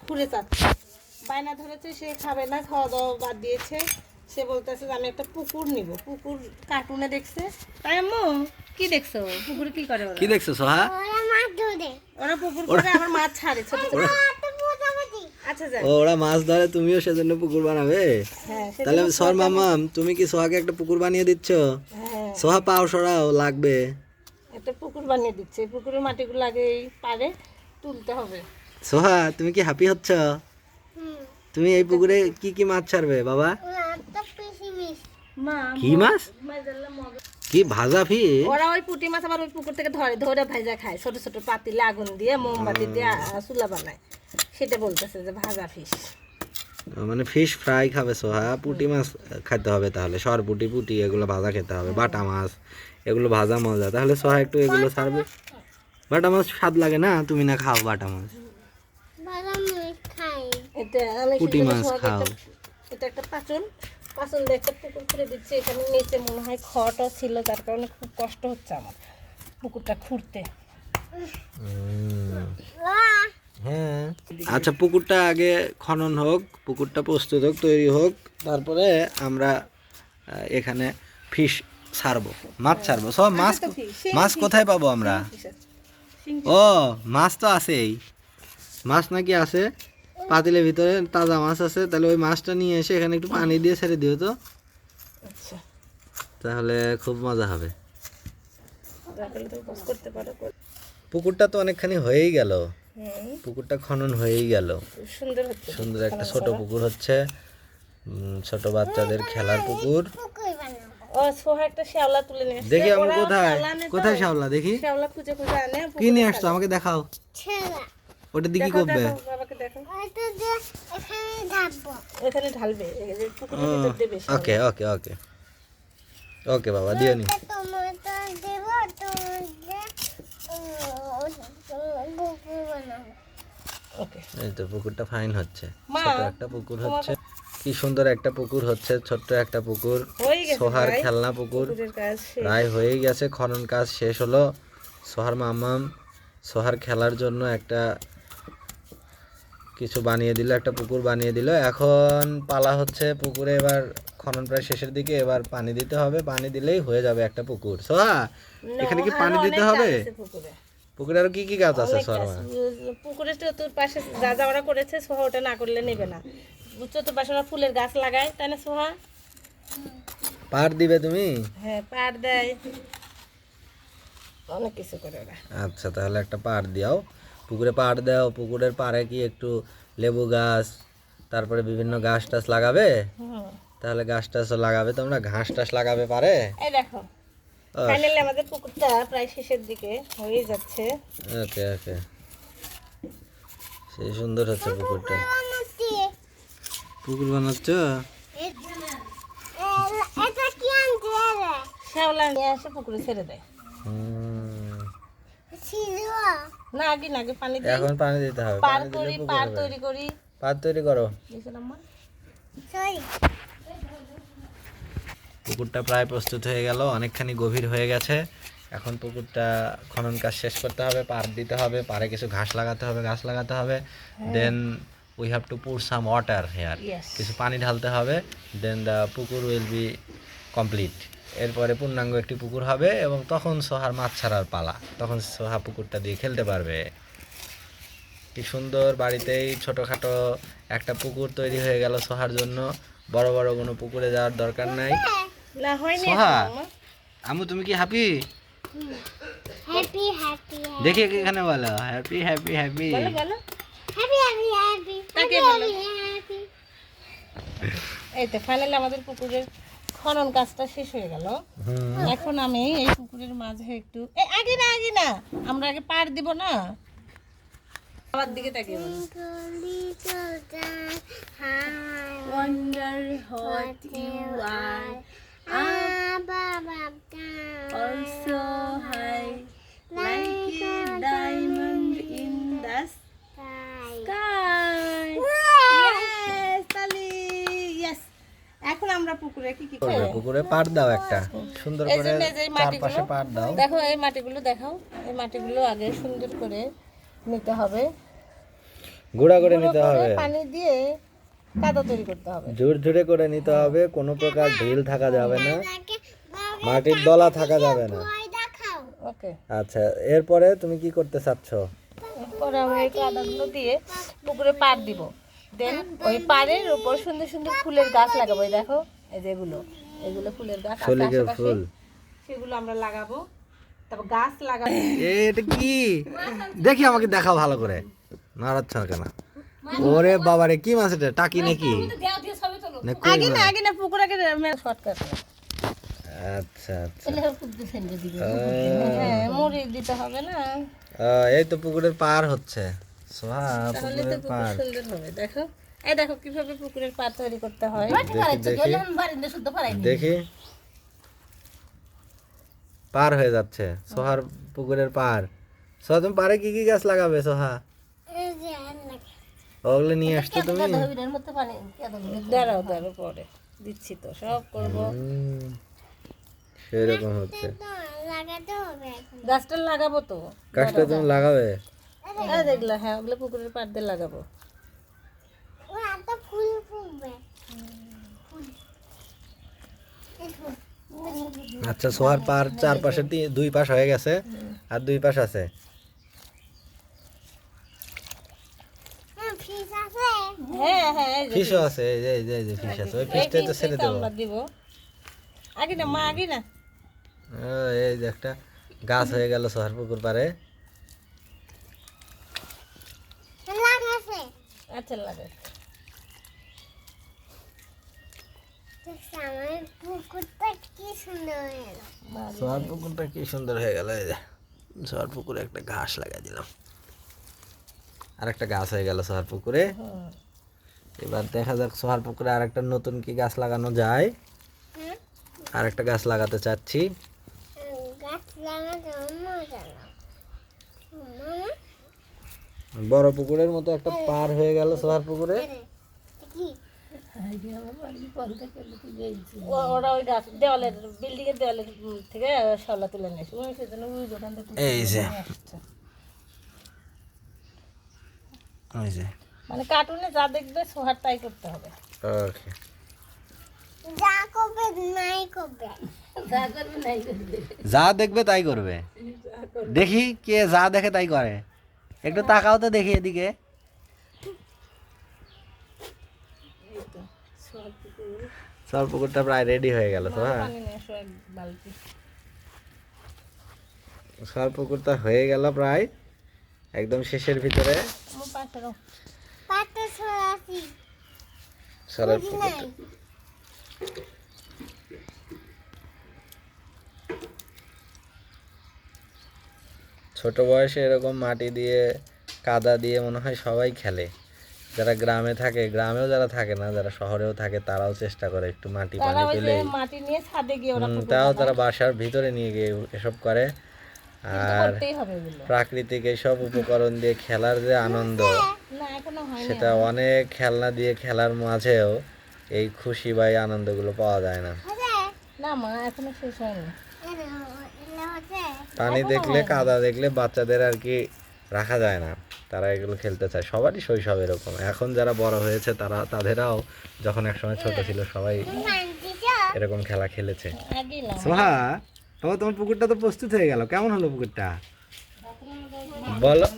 ঘুরে যাচ্ছে, বায়না ধরেছে, সে খাবে না, খাওয়া দাওয়া বাদ দিয়েছে। সে বলতেছে যে আমি একটা পুকুর নিব। পুকুর কার্টুনে দেখছে। তাই আম্মু কি দেখছো? পুকুরে কি করে ওরা? কি দেখছো সোহা? ওরা পুকুর করে আবার মাছ ছাড়ে ছোট ছোট। আচ্ছা যাক। ওরা মাছ ধরে, তুমিও সেজন্য পুকুর বানাবে? হ্যাঁ তাহলে সর মামাম, তুমি কি সোহাকে একটা পুকুর বানিয়ে দিচ্ছ? হ্যাঁ, সোহা পাও সরাও, লাগবে। একটা পুকুর বানিয়ে দিচ্ছে। পুকুরের মাটিগুলো আগে পারে তুলতে হবে। সোহা, তুমি কি হ্যাপি হচ্ছ? তুমি এই পুকুরে কি কি মাছ ছাড়বে বাবা? মা কি মাছ? কি ভাজা ফিশ? ওরা ওই পুঁটি মাছ আবার ওই পুকুর থেকে ধরে ধরে ভাজা খায়, ছোট ছোট পাতিলে আগুন দিয়ে মোমবাতি দিয়ে চুলা বানায়। সেটা বলতেছে যে ভাজা ফিশ। মানে ফিশ ফ্রাই খাবে সোহা? পুঁটি মাছ খেতে হবে তাহলে, সরপুটি পুঁটি এগুলো ভাজা খেতে হবে। বাটা মাছ এগুলো ভাজা মজা। তাহলে সোহা একটু এগুলো ছাড়বে। বাটা মাছ স্বাদ লাগে না? তুমি না খাও বাটা মাছ? এটা আমি পুঁটি সেজন্য মাছ সোহাকে খাও। এটা একটা পাচন দিয়ে একটা পুকুর করে দিচ্ছে। এখানে নিচে মনে হয় খড়টা ছিল, যার কারণে খুব কষ্ট হচ্ছে আমার পুকুরটা খুঁড়তে। হ্যাঁ, আচ্ছা পুকুরটা আগে খনন হোক, পুকুরটা প্রস্তুত হোক, তৈরি হোক, তারপরে আমরা এখানে ফিশ ছাড়বো, মাছ ছাড়বো। সব মাছ, মাছ কোথায় পাবো আমরা? ও মাছ তো আছেই, মাছ নাকি আছে পাতিলের ভিতরে, তাজা মাছ আছে। তাহলে ওই মাছটা নিয়ে এসে এখানে একটু পানি দিয়ে ছেড়ে দিও তো, আচ্ছা তাহলে খুব মজা হবে। তাহলে তুমি কাজ করতে পারো। পুকুরটা তো অনেকখানি হয়েই গেল, হুম, পুকুরটা খনন হয়েই গেল। খুব সুন্দর হচ্ছে। সুন্দর একটা ছোট পুকুর হচ্ছে, ছোট বাচ্চাদের খেলার পুকুর। ও সোহা একটা শ্যাওলা তুলে নিয়ে আসছে। দেখি আমি ওরা কোথায়, শ্যাওলা আনে তো, কোথায় শ্যাওলা দেখি? শ্যাওলা খুঁজে খুঁজে আনে। কি নিয়ে আসছো আমাকে দেখাও, ওটা দিয়ে কি দেখাও, করবে? দেখাও, বাবাকে দেখাও। এখানে ঢালবে, এই যে পুকুরের ভিতর দেবে শ্যাওলা। ওকে ওকে ওকে ওকে বাবা, দিয়ে নি। ওকে এই তো পুকুরটা ফাইন হচ্ছে, মা, ছোট একটা পুকুর হচ্ছে। কি সুন্দর একটা পুকুর হচ্ছে, ছোট্ট একটা পুকুর, হয়ে গেছে সোহার প্রায়। খেলনা পুকুর। পুকুরের কাজ শেষ। প্রায় হয়েই গেছে, খনন কাজ শেষ হলো। সোহার মামাম সোহার খেলার জন্য একটা কিছু বানিয়ে দিল, একটা পুকুর বানিয়ে দিল। এখন পালা হচ্ছে পুকুরে, এবার খনন প্রায় শেষের দিকে, এবার পানি দিতে হবে। পানি দিলেই হয়ে যাবে একটা পুকুর। সোহা, এখানে কি পানি আরো দিতে অনেক হবে? কাজ আছে পুকুরে। পুকুরে আরো কি কি কাজ আছে অনেক সোহার কাজ। মা? পুকুরের চতুর পাশে যা যা ওরা করেছে, সোহা ওটা না করলে নেবে না। চতুর্পাশে ওরা ফুলের গাছ লাগায়, তাই না সোহা? পার দিবে তুমি? হ্যাঁ, পাড় দেয়, অনেক কিছু করে ওরা। আচ্ছা, তাহলে একটা পাড় দিও, পুকুরে পাড় দাও। পুকুরের পাড়ে কি একটু লেবু গাছ, তারপরে বিভিন্ন গাছ টাছ লাগাবে? হুম, তাহলে গাছ টাছও লাগাবে তোমরা, ঘাস টাছ লাগাবে পারে? এই দেখো ফাইনালি আমাদের পুকুরটা প্রায় শেষের দিকে হয়ে যাচ্ছে। ওকে ওকে, সেই সুন্দর হচ্ছে পুকুরটা। পুকুর বানাচ্ছ? শ্যাওলা নিয়ে আসে পুকুরে ছেড়ে দেয়। হুম, না আগে না আগে পানি দিই, এখন পানি দিতে হবে। পার পানি দিলে করি, পুকুর পার হবে। তৈরি করি। পাড় তৈরি করো। দেখুন আম্মা, পুকুরটা প্রায় প্রস্তুত হয়ে গেল, অনেকখানি গভীর হয়ে গেছে। এখন পুকুরটা খনন কাজ শেষ করতে হবে, পার দিতে হবে, পারে কিছু ঘাস লাগাতে হবে, গাছ লাগাতে হবে। Then we have to put some water here, Yes. কিছু পানি ঢালতে হবে। দেন দ্য পুকুর উইল বি কমপ্লিট। এরপরে পূর্ণাঙ্গ একটি পুকুর হবে, এবং তখন সোহার মাছ ছাড়ার পালা। তখন সোহা পুকুরটা দিয়ে খেলতে পারবে। কি সুন্দর, বাড়িতেই ছোটোখাটো একটা পুকুর তৈরি হয়ে গেল সোহার জন্য। বড় বড় কোনো পুকুরে যাওয়ার দরকার নাই। না হয়নি সোহা, এখনো, আম্মা। আমু তুমি কি হ্যাপি? দেখি এখানে বলো হ্যাপি হ্যাপি হ্যাপি। বলো বলো, তাকে বলো। এই তো ফাইনালি আমাদের পুকুরের খনন কাজটা শেষ হয়ে গেল। এখন আমি এই পুকুরের মাঝে একটু আগে না আগে না, আমরা আগে পার দিব না। আমার দিকে তাকিয়ে বলো। Wonder what you are, also high, like a diamond in the sky. Yes, তালি, yes. এখন আমরা পুকুরে কি কি করব? পুকুরে পাড় দাও একটা সুন্দর এই করে, জন্য যে এই মাটিগুলো চারপাশে পাড় দাও। দেখো, এই মাটিগুলো দেখাও। এই মাটিগুলো আগে সুন্দর করে নিতে হবে। গুঁড়া করে গুঁড়ো নিতে করে হবে, পানি দিয়ে কাদা তৈরি করতে হবে। ঝুরঝুরে করে নিতে হবে, কোনো প্রকার ঢিল থাকা যাবে না, মাটির দলা থাকা যাবে না। ওকে, আচ্ছা, এরপরে তুমি কি করতে চাচ্ছ? এরপর আমি এই কাদাগুলো দিয়ে পুকুরে পাড় দিব। দেন ওই পাড়ের উপর সুন্দর সুন্দর ফুলের গাছ লাগাবো। এই দেখো, এই যেগুলো, এগুলো ফুলের গাছ আছে শোলিকের আশেপাশে, ফুল, সেগুলো আমরা লাগাবো। তারপর গাছ লাগাবো। এটা কি দেখি, আমাকে দেখাও ভালো করে, নাড়াচ্ছ কেন? ওরে বাবারে, কি মাছ এটা? টাকি নাকি? না কই আগে না মাছ? আগে না পুকুর আগে শর্টকাট। আচ্ছা আচ্ছা, হ্যাঁ, মুড়ি দিতে হবে না, এই তো পুকুরের পার হচ্ছে সোহা, তাহলে তো পুকুরের পুকুর পার। সুন্দর হবে। দেখো, এই দেখো কিভাবে পুকুরের পাড় তৈরি করতে হয়। দেখি দেখি, পার হয়ে যাচ্ছে সোহার পুকুরের পার। সোহা, তুমি পারে কি কি গাছ লাগাবে সোহা? ওগুলো নিয়ে আসছো তুমি? দাঁড়াও দাঁড়াও, পরে দিচ্ছি তো, সব করবো। সেরকম হচ্ছে, গাছটা লাগাবো তো, গাছটা তুমি লাগাবে? এই দেখলা, হ্যাঁ ওগুলো পুকুরের পাড় দিয়ে লাগাবো। আচ্ছা, সোহার পার চারপাশে দুই পাশ হয়ে গেছে, আর দুই পাশ আছে। হ্যাঁ হ্যাঁ, এই যে ফিশও আছে, এই যে ফিশ আছে, ওই ফিশটাই তো ছেড়ে দেবো। আমরা দিব। আগে না মা, আগে না। এই যে একটা গাছ হয়ে গেল সোহার পুকুর পারে। আচ্ছা লাগে, সোহার পুকুরটা কি সুন্দর হয়ে গেল। এই যে সোহার পুকুরে একটা ঘাস লাগাই দিলাম, আর একটা গাছ হয়ে গেল সোহার পুকুরে। এবার দেখা যাক সোহার পুকুরে আর একটা নতুন কি গাছ লাগানো যায়। আর একটা গাছ লাগাতে চাচ্ছি। বড় পুকুরের মতো একটা পার হয়ে গেল সোহার পুকুরে। ওরা ওই গাছ দেওয়ালের, বিল্ডিং এর দেওয়ালের থেকে শলা তুলে নিয়েছে, ওই সেজন্য ওই দোকান থেকে এই যে, আসছে। ওই যে, মানে কার্টুনে যা দেখবে সোহার তাই করতে হবে। ওকে, যা দেখবে তাই করবে। দেখি কে যা দেখে তাই করে, একটু তাকাও তো দেখি এদিকে। সব পুকুরটা প্রায় রেডি হয়ে গেল তো। হ্যাঁ, পানি নিয়ে এসো এক বালতি। সব পুকুরটা হয়ে গেল প্রায় একদম শেষের ভিতরে। আমার পাশেরও। সরের পুকুরটা ছোট বয়সে এরকম মাটি দিয়ে, কাদা দিয়ে মনে হয় সবাই খেলে। যারা গ্রামে থাকে, গ্রামেও যারা থাকে না, যারা শহরেও থাকে, তারাও চেষ্টা করে একটু মাটি তারা পানি ওই যে পেলে। মাটি নিয়ে ছাদে গিয়ে ওরা পুকুর তাও বানায়। তারা বাসার ভিতরে নিয়ে গিয়ে এসব করে। কিন্তু আর করতেই হবে এগুলো। প্রাকৃতিক এইসব উপকরণ দিয়ে খেলার যে আনন্দ, না এখনো হয়নি। সেটা অনেক খেলনা দিয়ে খেলার মাঝেও এই খুশি বা এই আনন্দগুলো পাওয়া যায় না। না মা, এখনো শেষ হয়নি। পানি দেখলে, কাদা দেখলে বাচ্চাদের আর কি রাখা যায় না, তারা এগুলো খেলতে চায়। সবারই শৈশব এরকম। এখন যারা বড় হয়েছে তাদেরাও যখন একসময় ছোট ছিল সবাই এরকম খেলা খেলেছে। আগে না। সোহা, তোমার পুকুরটা তো প্রস্তুত হয়ে গেল, কেমন হলো পুকুরটা বলো?